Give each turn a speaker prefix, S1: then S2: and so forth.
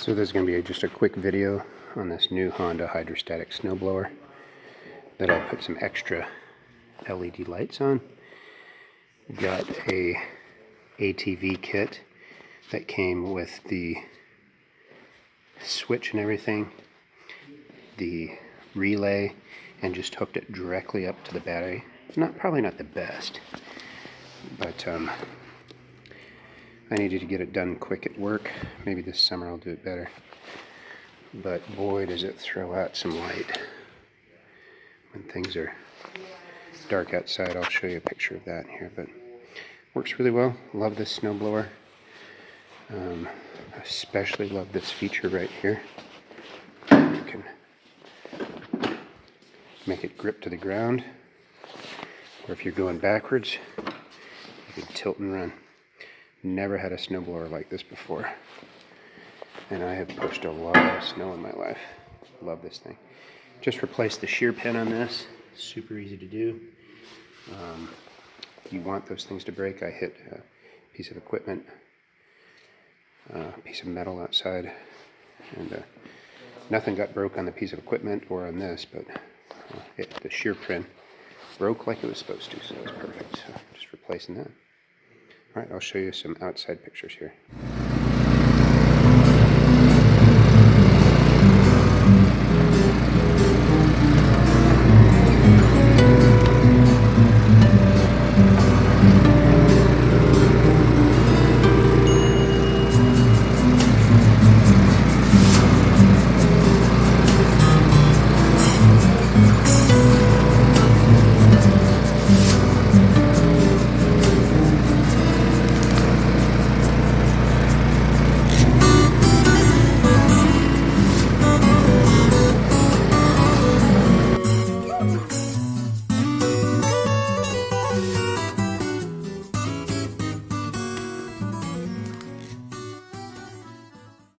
S1: So there's going to be just a quick video on this new Honda hydrostatic snowblower that I put some extra LED lights on. Got a ATV kit that came with the switch and everything, the relay, and just hooked it directly up to the battery. Probably not the best, but I needed to get it done quick at work. Maybe this summer I'll do it better. But boy, does it throw out some light when things are dark outside. I'll show you a picture of that here, but works really well. Love this snowblower. Especially love this feature right here. You can make it grip to the ground, or if you're going backwards, you can tilt and run. Never had a snowblower like this before, and I have pushed a lot of snow in my life. Love this thing. Just replaced the shear pin on this. Super easy to do. You want those things to break. I hit a piece of equipment, a piece of metal outside, and nothing got broke on the piece of equipment or on this, but the shear pin broke like it was supposed to, so it's perfect. So just replacing that. Alright, I'll show you some outside pictures here.